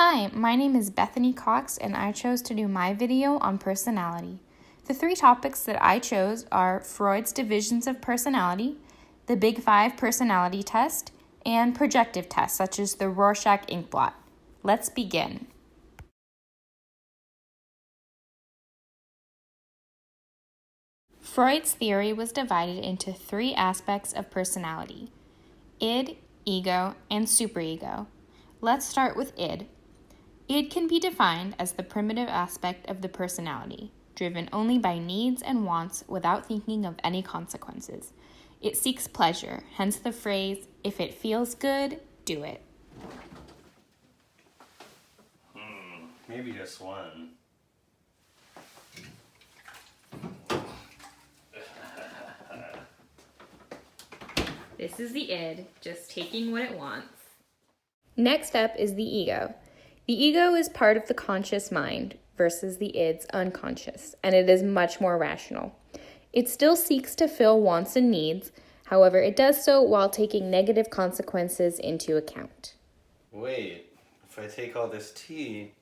Hi, my name is Bethany Cox and I chose to do my video on personality. The three topics that I chose are Freud's divisions of personality, the Big Five personality test, and projective tests such as the Rorschach inkblot. Let's begin. Freud's theory was divided into three aspects of personality: id, ego, and superego. Let's start with id. Id can be defined as the primitive aspect of the personality, driven only by needs and wants without thinking of any consequences. It seeks pleasure, hence the phrase, if it feels good, do it. Maybe just one. This is the id, just taking what it wants. Next up is the ego. The ego is part of the conscious mind versus the id's unconscious, and it is much more rational. It still seeks to fill wants and needs, however, it does so while taking negative consequences into account. Wait, if I take all this tea,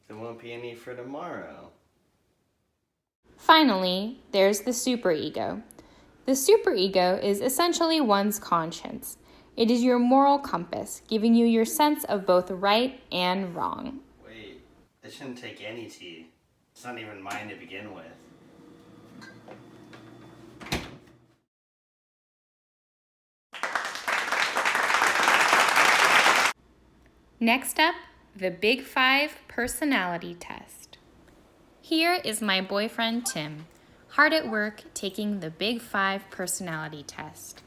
there won't be any for tomorrow. Finally, there's the superego. The superego is essentially one's conscience. It is your moral compass, giving you your sense of both right and wrong. Wait, I shouldn't take any tea. It's not even mine to begin with. Next up, the Big Five personality test. Here is my boyfriend Tim, hard at work taking the Big Five personality test.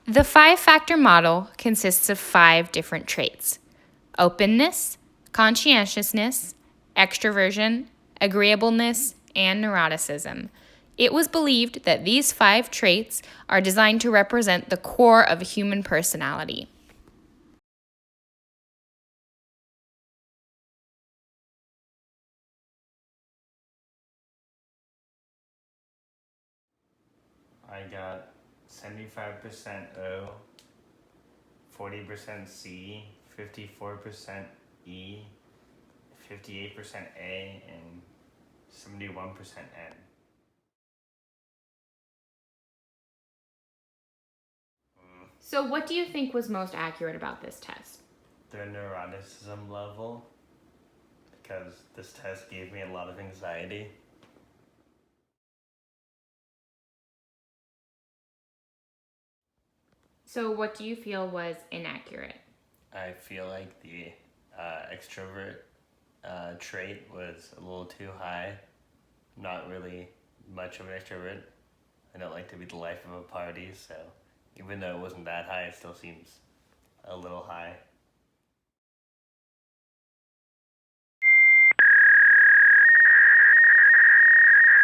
The five-factor model consists of 5 different traits: openness, conscientiousness, extroversion, agreeableness, and neuroticism. It was believed that these 5 traits are designed to represent the core of a human personality. I got 75% O, 40% C, 54% E, 58% A, and 71% N. So what do you think was most accurate about this test? Their neuroticism level, because this test gave me a lot of anxiety. So what do you feel was inaccurate? I feel like the extrovert trait was a little too high. Not really much of an extrovert. I don't like to be the life of a party, so even though it wasn't that high, it still seems a little high.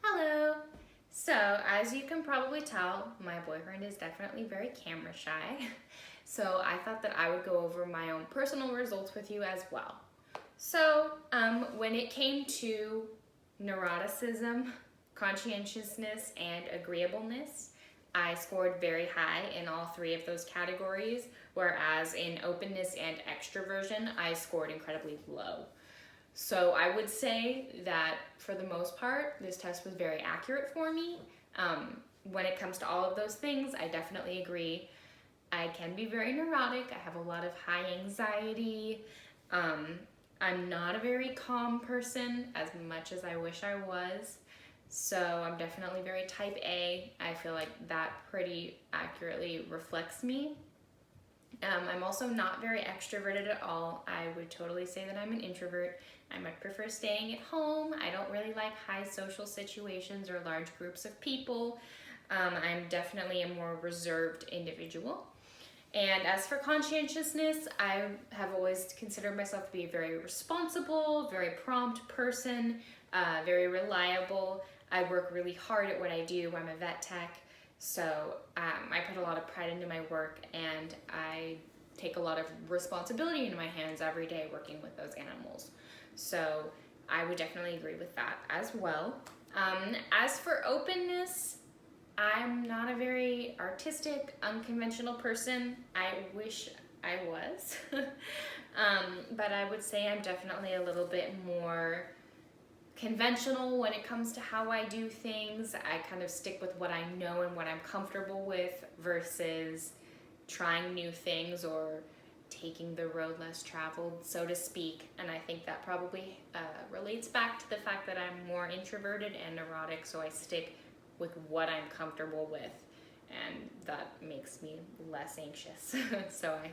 Hello. So, as you can probably tell, my boyfriend is definitely very camera shy. So, I thought that I would go over my own personal results with you as well. So, when it came to neuroticism, conscientiousness, and agreeableness, I scored very high in all 3 of those categories, whereas in openness and extroversion, I scored incredibly low. So I would say that for the most part, this test was very accurate for me. When it comes to all of those things, I definitely agree. I can be very neurotic. I have a lot of high anxiety. I'm not a very calm person as much as I wish I was. So I'm definitely very type A. I feel like that pretty accurately reflects me. I'm also not very extroverted at all. I would totally say that I'm an introvert. I much prefer staying at home. I don't really like high social situations or large groups of people. I'm definitely a more reserved individual. And as for conscientiousness, I have always considered myself to be a very responsible, very prompt person, very reliable. I work really hard at what I do. I'm a vet tech. So I put a lot of pride into my work, and I take a lot of responsibility into my hands every day working with those animals. So I would definitely agree with that as well. As for openness, I'm not a very artistic, unconventional person. I wish I was. But I would say I'm definitely a little bit more conventional when it comes to how I do things. I kind of stick with what I know and what I'm comfortable with versus trying new things or taking the road less traveled, so to speak. And I think that probably relates back to the fact that I'm more introverted and neurotic, so I stick with what I'm comfortable with, and that makes me less anxious. So I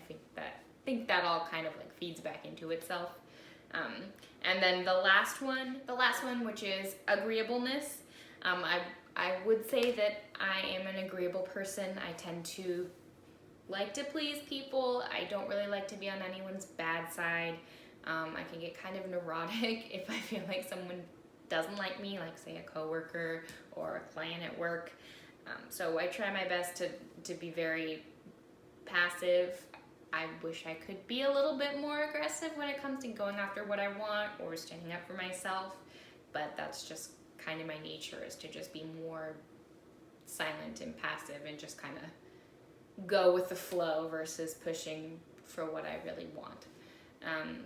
think that all kind of like feeds back into itself. And then the last one, which is agreeableness. I would say that I am an agreeable person. I tend to like to please people. I don't really like to be on anyone's bad side. I can get kind of neurotic if I feel like someone doesn't like me, like say a coworker or a client at work. So I try my best to be very passive. I wish I could be a little bit more aggressive when it comes to going after what I want or standing up for myself, but that's just kind of my nature, is to just be more silent and passive and just kind of go with the flow versus pushing for what I really want.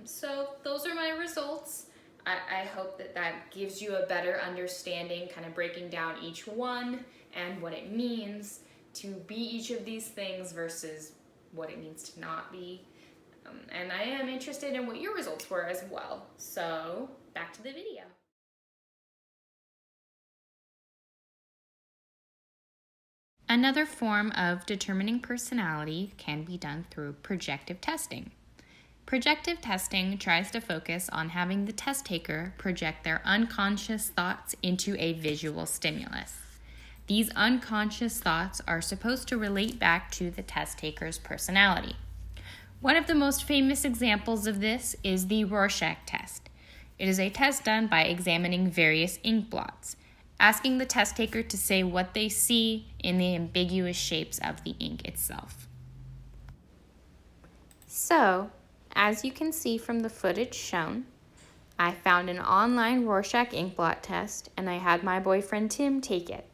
So those are my results. I hope that gives you a better understanding, kind of breaking down each one and what it means to be each of these things versus what it means to not be. And I am interested in what your results were as well. So back to the video. Another form of determining personality can be done through projective testing. Projective testing tries to focus on having the test taker project their unconscious thoughts into a visual stimulus. These unconscious thoughts are supposed to relate back to the test taker's personality. One of the most famous examples of this is the Rorschach test. It is a test done by examining various ink blots, asking the test taker to say what they see in the ambiguous shapes of the ink itself. So, as you can see from the footage shown, I found an online Rorschach inkblot test and I had my boyfriend Tim take it.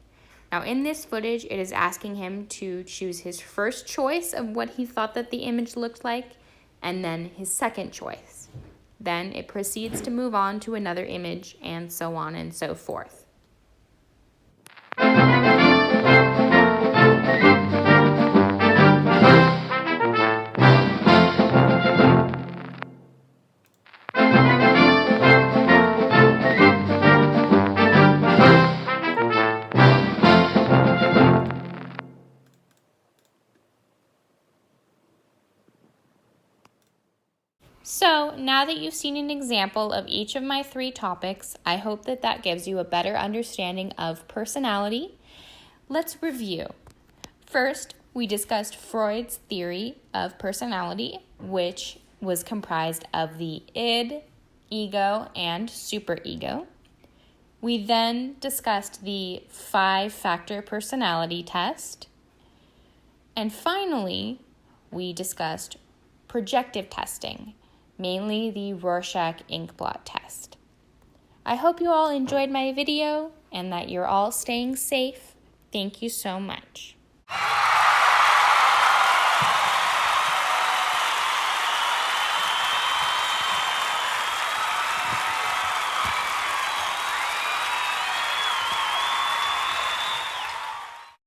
Now in this footage, it is asking him to choose his first choice of what he thought that the image looked like, and then his second choice. Then it proceeds to move on to another image, and so on and so forth. So now that you've seen an example of each of my 3 topics, I hope that gives you a better understanding of personality. Let's review. First, we discussed Freud's theory of personality, which was comprised of the id, ego, and superego. We then discussed the 5-factor personality test. And finally, we discussed projective testing, mainly the Rorschach inkblot test. I hope you all enjoyed my video and that you're all staying safe. Thank you so much.